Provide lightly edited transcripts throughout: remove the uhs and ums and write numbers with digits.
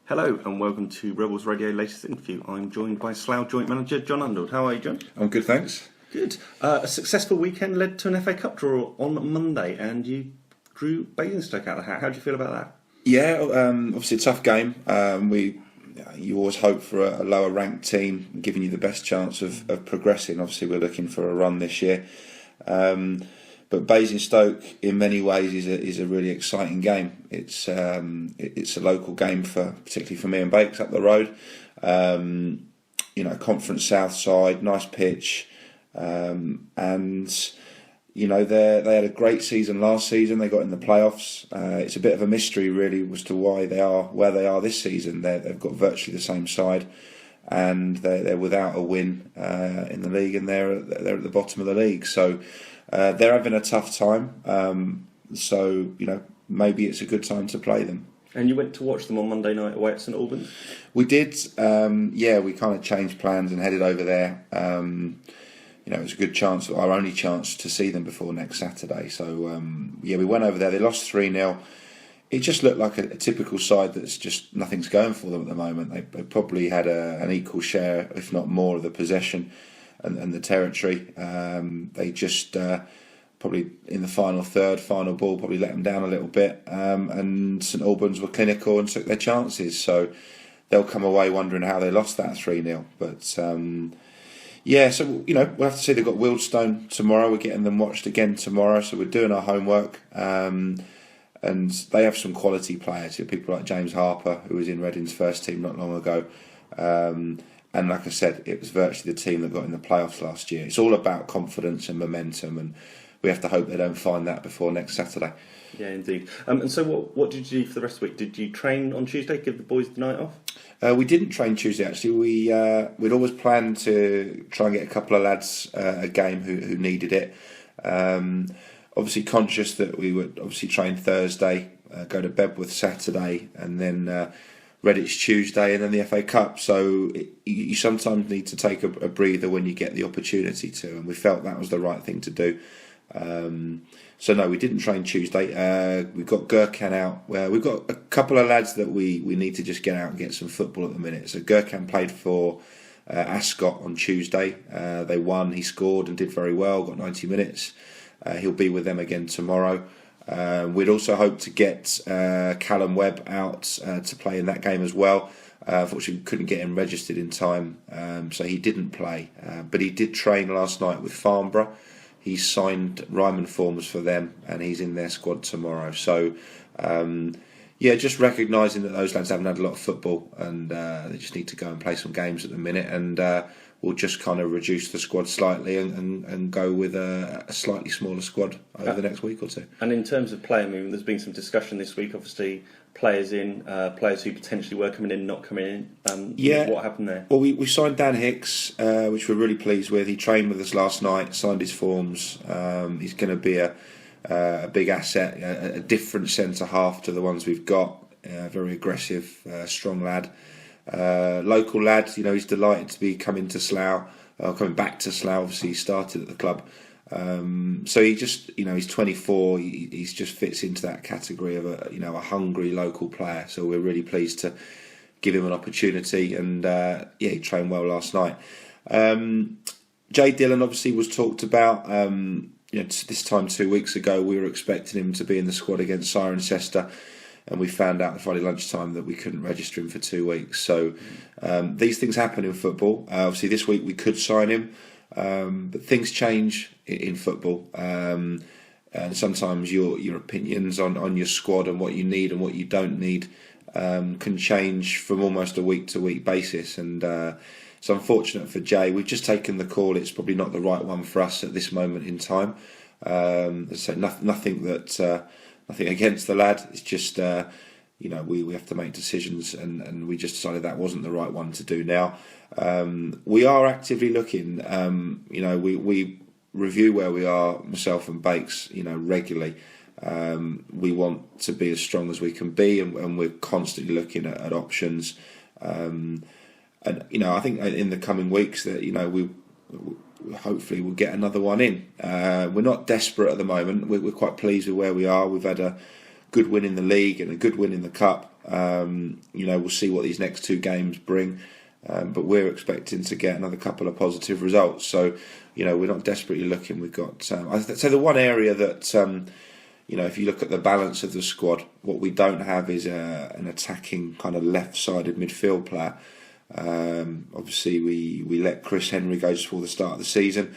Hello and welcome to Rebels Radio latest interview. I'm joined by Slough Joint Manager Jon Underwood. How are you, John? I'm good, thanks. Good. A successful weekend led to an FA Cup draw on Monday and you drew Basingstoke out of the hat. How do you feel about that? Yeah, obviously a tough game. You always hope for a lower ranked team, giving you the best chance of progressing. Obviously we're looking for a run this year. But Basingstoke, in many ways, is a really exciting game. It's a local game particularly for me and Bakes up the road. Conference South side, nice pitch, and they had a great season last season. They got in the playoffs. It's a bit of a mystery, really, as to why they are where they are this season. They've got virtually the same side, and they're without a win in the league, and they're at the bottom of the league. So. They're having a tough time, so maybe it's a good time to play them. And you went to watch them on Monday night away at St Albans? We did, we kind of changed plans and headed over there. It was a good chance, our only chance to see them before next Saturday. So, we went over there. They lost 3-0. It just looked like a typical side that's just nothing's going for them at the moment. They probably had an equal share, if not more, of the possession and the territory. They just probably in the final ball probably let them down a little bit, and St Albans were clinical and took their chances, so they'll come away wondering how they lost that 3-0. But so we'll have to see. They've got Wealdstone tomorrow. We're getting them watched again tomorrow, so we're doing our homework, and they have some quality players. People like James Harper, who was in Reading's first team not long ago, and like I said, it was virtually the team that got in the playoffs last year. It's all about confidence and momentum, and we have to hope they don't find that before next Saturday. Yeah, indeed. And so what did you do for the rest of the week? Did you train on Tuesday, give the boys the night off? We didn't train Tuesday, actually. We'd always planned to try and get a couple of lads a game who needed it. Obviously conscious that we would obviously train Thursday, go to Bedworth Saturday, and then Redditch Tuesday, and then the FA Cup. So you sometimes need to take a breather when you get the opportunity to, and we felt that was the right thing to do. So no, we didn't train Tuesday. We've got Gurkhan out. We've got a couple of lads that we need to just get out and get some football at the minute. So Gurkhan played for Ascot on Tuesday. They won. He scored and did very well. Got 90 minutes. He'll be with them again tomorrow. We'd also hoped to get Callum Webb out to play in that game as well. Unfortunately, we couldn't get him registered in time, so he didn't play. But he did train last night with Farnborough. He signed Ryman forms for them, and he's in their squad tomorrow. So, just recognising that those lads haven't had a lot of football, and they just need to go and play some games at the minute. And we'll just kind of reduce the squad slightly and go with a slightly smaller squad over the next week or two. And in terms of player movement, there's been some discussion this week, obviously, players who potentially were coming in, not coming in. What happened there? Well, we signed Dan Hicks, which we're really pleased with. He trained with us last night, signed his forms. He's going to be a big asset, a different centre-half to the ones we've got. Very aggressive, strong lad. Local lad, he's delighted to be coming to Slough, coming back to Slough. Obviously, he started at the club, so he just, he's 24. He just fits into that category of a hungry local player. So we're really pleased to give him an opportunity, and he trained well last night. Jay Dillon obviously was talked about. This time 2 weeks ago, we were expecting him to be in the squad against Cirencester. And we found out Friday lunchtime that we couldn't register him for 2 weeks. So these things happen in football. Obviously, this week we could sign him, but things change in football. And sometimes your opinions on your squad and what you need and what you don't need can change from almost a week-to-week basis. And it's unfortunate for Jay. We've just taken the call. It's probably not the right one for us at this moment in time. So nothing against the lad. It's just we have to make decisions, and we just decided that wasn't the right one to do now. We are actively looking. We review where we are, myself and Bakes, regularly. We want to be as strong as we can be, and we're constantly looking at options. And I think in the coming weeks that we hopefully we'll get another one in. We're not desperate at the moment. We're quite pleased with where we are. We've had a good win in the league and a good win in the cup. We'll see what these next 2 games bring. But we're expecting to get another couple of positive results. So, we're not desperately looking. We've got... so the one area that, if you look at the balance of the squad, what we don't have is an attacking kind of left-sided midfield player. Obviously, we let Chris Henry go just before the start of the season.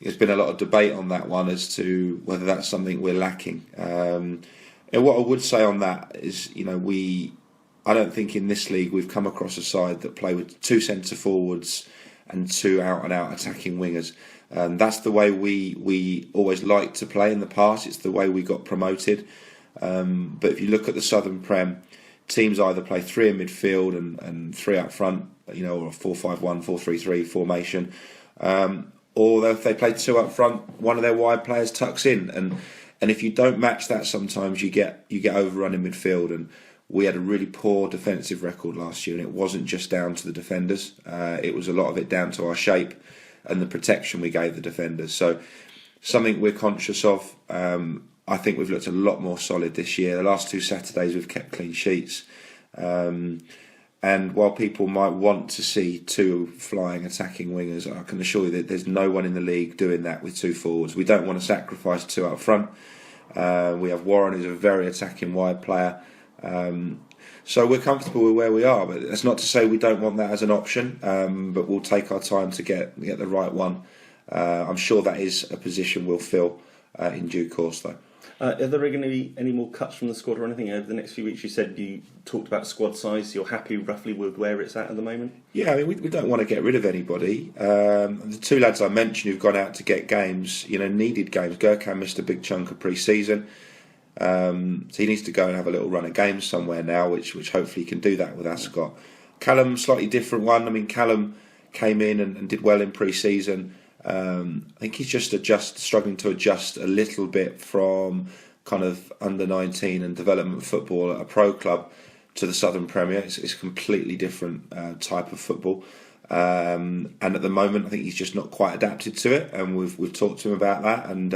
There's been a lot of debate on that one as to whether that's something we're lacking. And what I would say on that is, I don't think in this league we've come across a side that play with 2 centre forwards and 2 out-and-out attacking wingers. That's the way we always liked to play in the past. It's the way we got promoted. But if you look at the Southern Prem, teams either play 3 in midfield and 3 up front, or a 4-5-1, 4-3-3 formation, or if they play 2 up front, one of their wide players tucks in. And if you don't match that, sometimes you get overrun in midfield. And we had a really poor defensive record last year, and it wasn't just down to the defenders. It was a lot of it down to our shape and the protection we gave the defenders. So something we're conscious of. I think we've looked a lot more solid this year. The last 2 Saturdays we've kept clean sheets. And while people might want to see 2 flying attacking wingers, I can assure you that there's no one in the league doing that with 2 forwards. We don't want to sacrifice 2 up front. We have Warren, who's a very attacking wide player. So we're comfortable with where we are, but that's not to say we don't want that as an option. But we'll take our time to get the right one. I'm sure that is a position we'll fill in due course, though. Are there going to be any more cuts from the squad or anything over the next few weeks? You said you talked about squad size. You're happy roughly with where it's at the moment? Yeah, I mean, we don't want to get rid of anybody. The 2 lads I mentioned who've gone out to get games, needed games. Gurkhan missed a big chunk of pre-season. So he needs to go and have a little run of games somewhere now, which hopefully he can do that with Ascot. Callum, slightly different one. I mean, Callum came in and did well in pre-season. I think he's just struggling to adjust a little bit from kind of under 19 and development football at a pro club to the Southern Premier. It's a completely different type of football, and at the moment I think he's just not quite adapted to it. And we've talked to him about that, and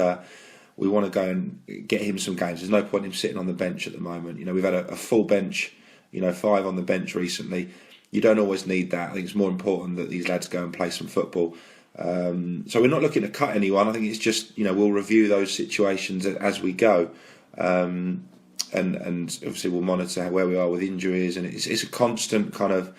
we want to go and get him some games. There's no point in him sitting on the bench at the moment. We've had a full bench, 5 on the bench recently. You don't always need that. I think it's more important that these lads go and play some football. So we're not looking to cut anyone. I think it's just, we'll review those situations as we go. And obviously we'll monitor where we are with injuries, and it's a constant kind of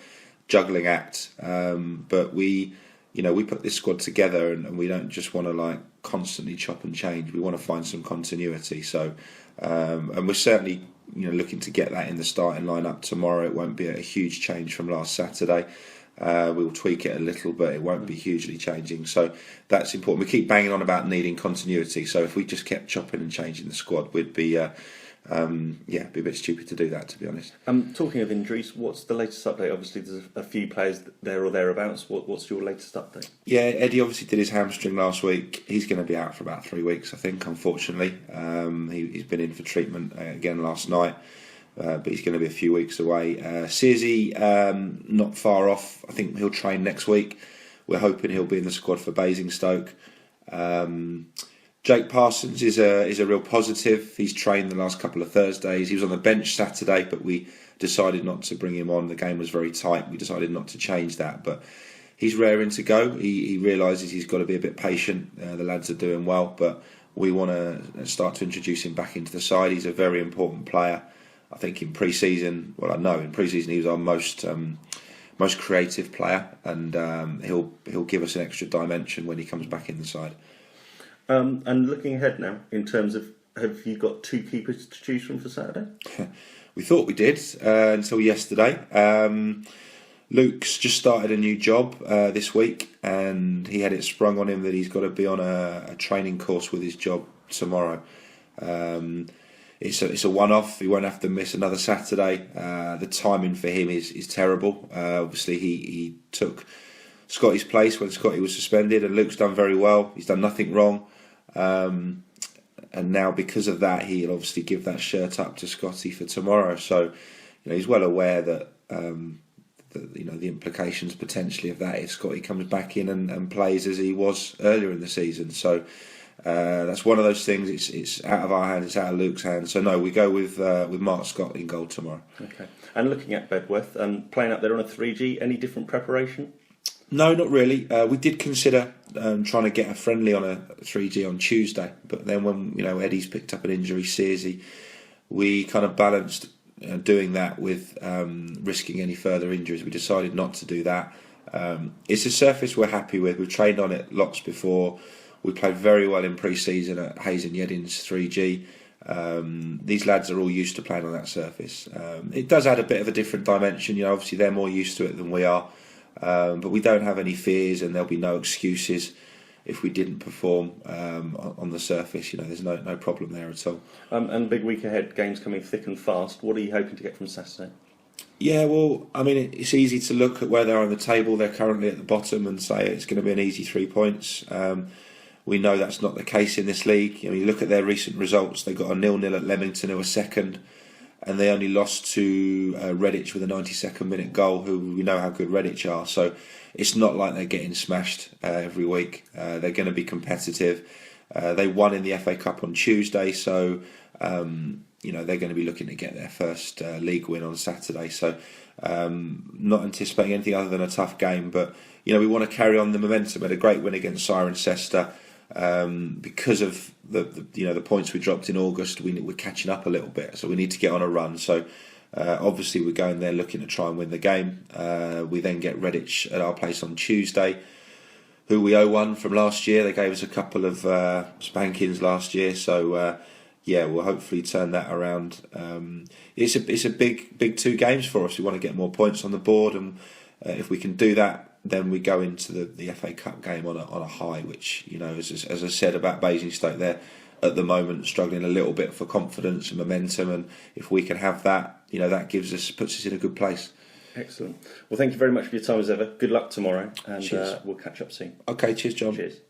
juggling act. But we put this squad together, and we don't just want to constantly chop and change. We want to find some continuity. So, and we're certainly looking to get that in the starting lineup tomorrow. It won't be a huge change from last Saturday. We'll tweak it a little, but it won't be hugely changing. So that's important. We keep banging on about needing continuity. So if we just kept chopping and changing the squad, we'd be be a bit stupid to do that, to be honest. Talking of injuries, what's the latest update? Obviously, there's a few players there or thereabouts. What's your latest update? Yeah, Eddie obviously did his hamstring last week. He's going to be out for about 3 weeks, I think, unfortunately. He's been in for treatment again last night. But he's going to be a few weeks away. Searsy, not far off. I think he'll train next week. We're hoping he'll be in the squad for Basingstoke. Jake Parsons is a real positive. He's trained the last couple of Thursdays. He was on the bench Saturday, but we decided not to bring him on. The game was very tight. We decided not to change that. But he's raring to go. He realises he's got to be a bit patient. The lads are doing well, but we want to start to introduce him back into the side. He's a very important player. I think in pre-season, in pre-season he was our most creative player, and he'll give us an extra dimension when he comes back in the side. And looking ahead now, in terms of, have you got 2 keepers to choose from for Saturday? We thought we did until yesterday. Luke's just started a new job this week, and he had it sprung on him that he's got to be on a training course with his job tomorrow. It's a one-off. He won't have to miss another Saturday. The timing for him is terrible. Obviously, he took Scotty's place when Scotty was suspended, and Luke's done very well. He's done nothing wrong. And now, because of that, he'll obviously give that shirt up to Scotty for tomorrow. So, he's well aware that the implications potentially of that if Scotty comes back in and plays as he was earlier in the season. So, That's one of those things. It's out of our hands. It's out of Luke's hands. So no, we go with Mark Scott in goal tomorrow. Okay. And looking at Bedworth, playing up there on a 3G, any different preparation? No, not really. We did consider trying to get a friendly on a 3G on Tuesday, but then when Eddie's picked up an injury, Searsy, we kind of balanced doing that with risking any further injuries. We decided not to do that. It's a surface we're happy with. We've trained on it lots before. We played very well in pre-season at Hayes and Yeddings 3G. These lads are all used to playing on that surface. It does add a bit of a different dimension. Obviously they're more used to it than we are. But we don't have any fears, and there'll be no excuses if we didn't perform on the surface. There's no problem there at all. And big week ahead, games coming thick and fast. What are you hoping to get from Saturday? Yeah, well, I mean, it's easy to look at where they're on the table. They're currently at the bottom and say it's going to be an easy 3 points. We know that's not the case in this league. You look at their recent results. They got a 0-0 at Leamington, who were second, and they only lost to Redditch with a 92nd minute goal, who we know how good Redditch are. So it's not like they're getting smashed every week. They're going to be competitive. They won in the FA Cup on Tuesday, so they're going to be looking to get their first league win on Saturday. So not anticipating anything other than a tough game, but we want to carry on the momentum. We had a great win against Cirencester. Because of the points we dropped in August, we're catching up a little bit, so we need to get on a run. So obviously we're going there looking to try and win the game. We then get Redditch at our place on Tuesday, who we owe one from last year. They gave us a couple of spankings last year, so we'll hopefully turn that around. It's a big 2 games for us. We want to get more points on the board, and if we can do that, then we go into the FA Cup game on a high, which, as I said about Basingstoke, they're at the moment struggling a little bit for confidence and momentum, and if we can have that, that puts us in a good place. Excellent. Well, thank you very much for your time as ever. Good luck tomorrow, and we'll catch up soon. Okay, cheers, John. Cheers.